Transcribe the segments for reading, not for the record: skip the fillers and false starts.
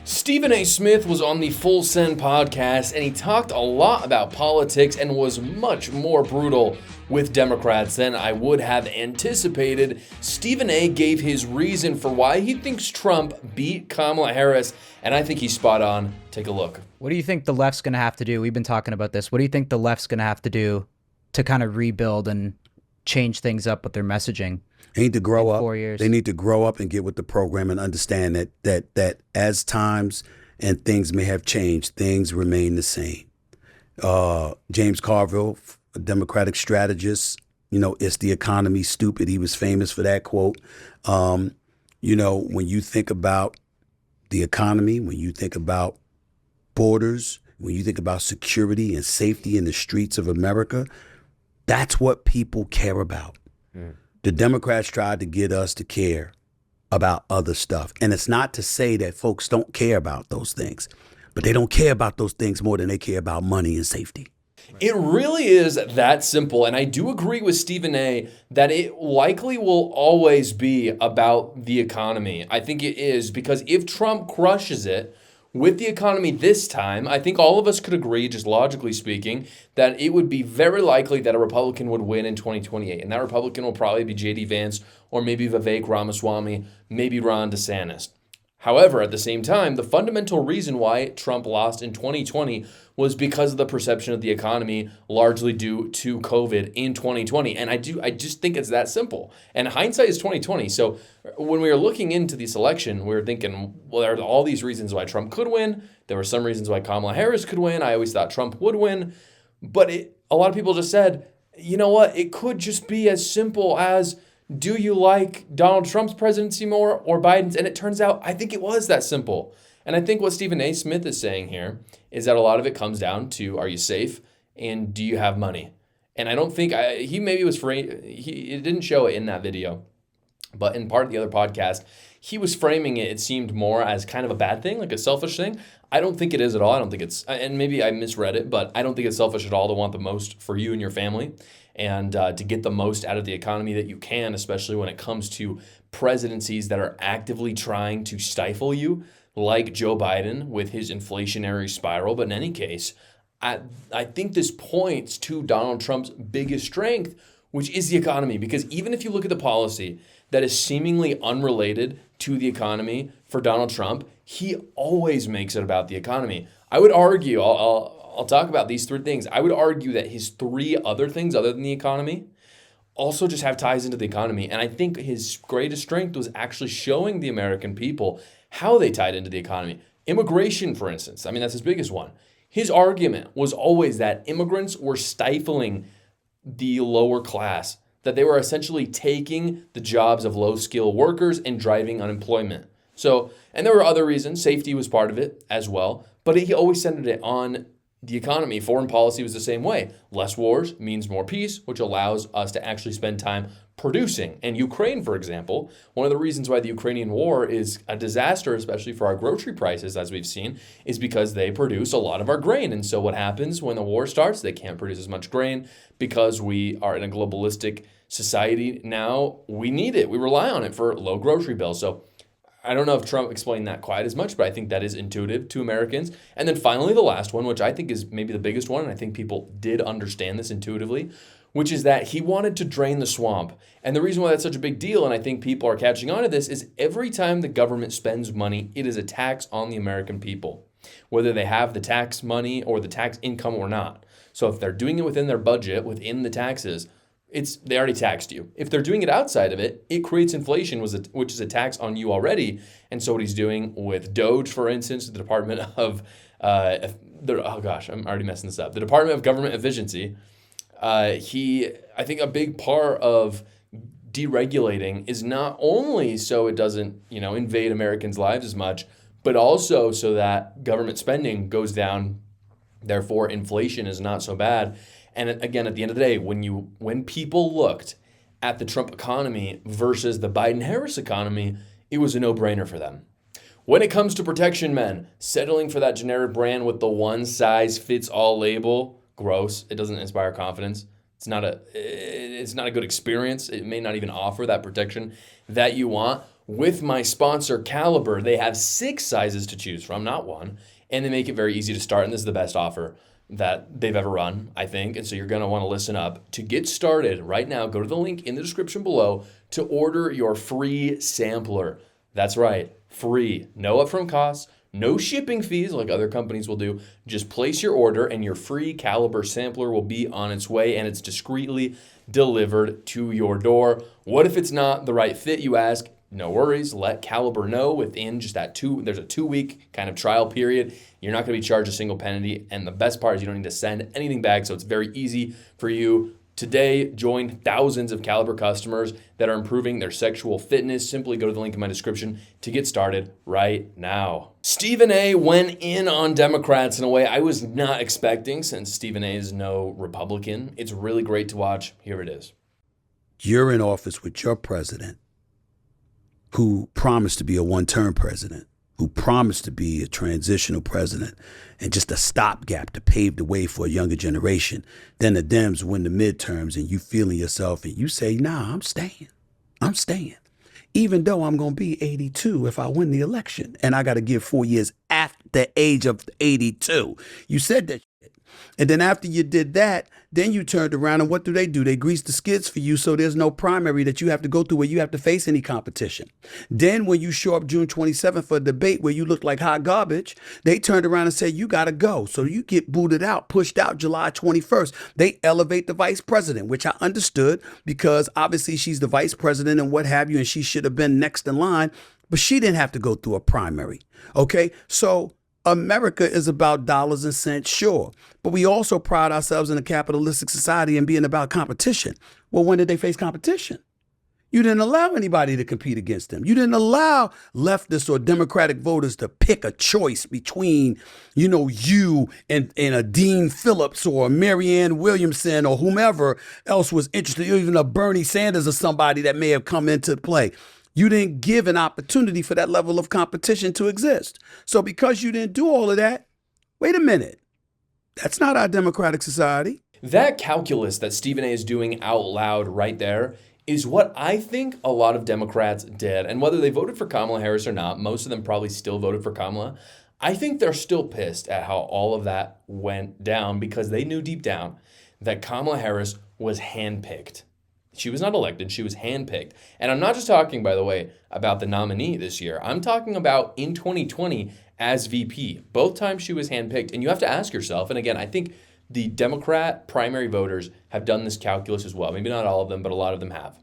Stephen A. Smith was on the Full Send podcast, and he talked a lot about politics and was much more brutal with Democrats than I would have anticipated. Stephen A. gave his reason for why he thinks Trump beat Kamala Harris, and I think he's spot on. Take a look. What do you think the left's going to have to do? We've been talking about this. What do you think the left's going to have to do to kind of rebuild and change things up with their messaging? They need to grow up. 4 years. They need to grow up and get with the program and understand that as times and things may have changed, things remain the same. James Carville, a Democratic strategist, is the economy stupid? He was famous for that quote. When you think about the economy, when you think about borders, when you think about security and safety in the streets of America, that's what people care about. The Democrats tried to get us to care about other stuff. And it's not to say that folks don't care about those things, but they don't care about those things more than they care about money and safety. It really is that simple, and I do agree with Stephen A. that it likely will always be about the economy. I think it is, because if Trump crushes it with the economy this time, I think all of us could agree, just logically speaking, that it would be very likely that a Republican would win in 2028. And that Republican will probably be J.D. Vance or maybe Vivek Ramaswamy, maybe Ron DeSantis. However, at the same time, the fundamental reason why Trump lost in 2020 was because of the perception of the economy, largely due to COVID in 2020. And I just think it's that simple. And hindsight is 2020. So when we were looking into this election, we were thinking, well, there are all these reasons why Trump could win. There were some reasons why Kamala Harris could win. I always thought Trump would win. But a lot of people just said, you know what? It could just be as simple as, do you like Donald Trump's presidency more or Biden's? And it turns out, I think it was that simple. And I think what Stephen A. Smith is saying here is that a lot of it comes down to, are you safe and do you have money? And I don't think, he maybe was it didn't show it in that video, but in part of the other podcast, he was framing it seemed more as kind of a bad thing, like a selfish thing. I don't think it is at all. I don't think it's, and maybe I misread it, but I don't think it's selfish at all to want the most for you and your family and to get the most out of the economy that you can, especially when it comes to presidencies that are actively trying to stifle you, like Joe Biden with his inflationary spiral. But in any case, I think this points to Donald Trump's biggest strength, which is the economy. Because even if you look at the policy that is seemingly unrelated to the economy for Donald Trump, he always makes it about the economy. I would argue, I'll talk about these three things. I would argue that his three other things other than the economy also just have ties into the economy. And I think his greatest strength was actually showing the American people how they tied into the economy. Immigration, for instance, that's his biggest one. His argument was always that immigrants were stifling the lower class, that they were essentially taking the jobs of low-skilled workers and driving unemployment. So, and there were other reasons. Safety was part of it as well, but he always centered it on the economy. Foreign policy was the same way. Less wars means more peace, which allows us to actually spend time producing. And Ukraine, for example, one of the reasons why the Ukrainian war is a disaster, especially for our grocery prices, as we've seen, is because they produce a lot of our grain. And so what happens when the war starts? They can't produce as much grain because we are in a globalistic society now. We need it. We rely on it for low grocery bills. So I don't know if Trump explained that quite as much, but I think that is intuitive to Americans. And then finally, the last one, which I think is maybe the biggest one, and I think people did understand this intuitively, which is that he wanted to drain the swamp. And the reason why that's such a big deal, and I think people are catching on to this, is every time the government spends money, it is a tax on the American people, whether they have the tax money or the tax income or not. So if they're doing it within their budget, within the taxes, they already taxed you. If they're doing it outside of it, it creates inflation, which is a tax on you already. And so what he's doing with Doge, for instance, the Department of, I'm already messing this up. The Department of Government Efficiency, I think a big part of deregulating is not only so it doesn't, invade Americans' lives as much, but also so that government spending goes down. Therefore, inflation is not so bad. And again, at the end of the day, when people looked at the Trump economy versus the Biden-Harris economy, it was a no-brainer for them. When it comes to protection men, settling for that generic brand with the one-size-fits-all label, gross. It doesn't inspire confidence. It's not a good experience. It may not even offer that protection that you want. With my sponsor Caliber, they have 6 sizes to choose from, not one, and they make it very easy to start. And this is the best offer that they've ever run, I think. And so you're going to want to listen up. To get started right now, go to the link in the description below to order your free sampler. That's right, free. No upfront costs, no shipping fees like other companies will do. Just place your order and your free Caliber sampler will be on its way, and it's discreetly delivered to your door. What if it's not the right fit, you ask? No worries, let Caliber know within just there's a 2-week kind of trial period. You're not gonna be charged a single penny. And the best part is you don't need to send anything back. So it's very easy for you. Today, join thousands of Caliber customers that are improving their sexual fitness. Simply go to the link in my description to get started right now. Stephen A went in on Democrats in a way I was not expecting, since Stephen A is no Republican. It's really great to watch. Here it is. You're in office with your president, who promised to be a one-term president, who promised to be a transitional president and just a stopgap to pave the way for a younger generation. Then the Dems win the midterms and you feeling yourself and you say, nah, I'm staying. Even though I'm going to be 82 if I win the election and I got to give 4 years after the age of 82. You said that. And then after you did that, then you turned around and what do? They grease the skids for you so there's no primary that you have to go through where you have to face any competition. Then when you show up June 27th for a debate where you look like hot garbage, they turned around and said, you got to go. So you get booted out, pushed out July 21st. They elevate the vice president, which I understood because obviously she's the vice president and what have you, and she should have been next in line, but she didn't have to go through a primary. Okay, so America is about dollars and cents, sure. But we also pride ourselves in a capitalistic society and being about competition. Well, when did they face competition? You didn't allow anybody to compete against them. You didn't allow leftists or Democratic voters to pick a choice between, you and a Dean Phillips or a Marianne Williamson or whomever else was interested, even a Bernie Sanders or somebody that may have come into play. You didn't give an opportunity for that level of competition to exist. So because you didn't do all of that, wait a minute, that's not our democratic society. That calculus that Stephen A is doing out loud right there is what I think a lot of Democrats did. And whether they voted for Kamala Harris or not, most of them probably still voted for Kamala. I think they're still pissed at how all of that went down because they knew deep down that Kamala Harris was handpicked. She was not elected, she was handpicked. And I'm not just talking, by the way, about the nominee this year. I'm talking about in 2020 as VP. Both times she was handpicked. And you have to ask yourself, and again, I think the Democrat primary voters have done this calculus as well. Maybe not all of them, but a lot of them have.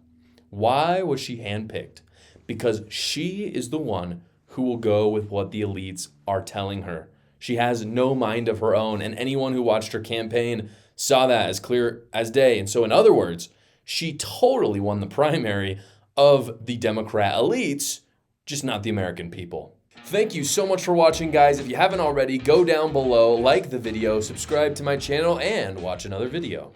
Why was she handpicked? Because she is the one who will go with what the elites are telling her. She has no mind of her own, and anyone who watched her campaign saw that as clear as day. And so in other words, she totally won the primary of the Democrat elites, just not the American people. Thank you so much for watching, guys. If you haven't already, go down below, like the video, subscribe to my channel, and watch another video.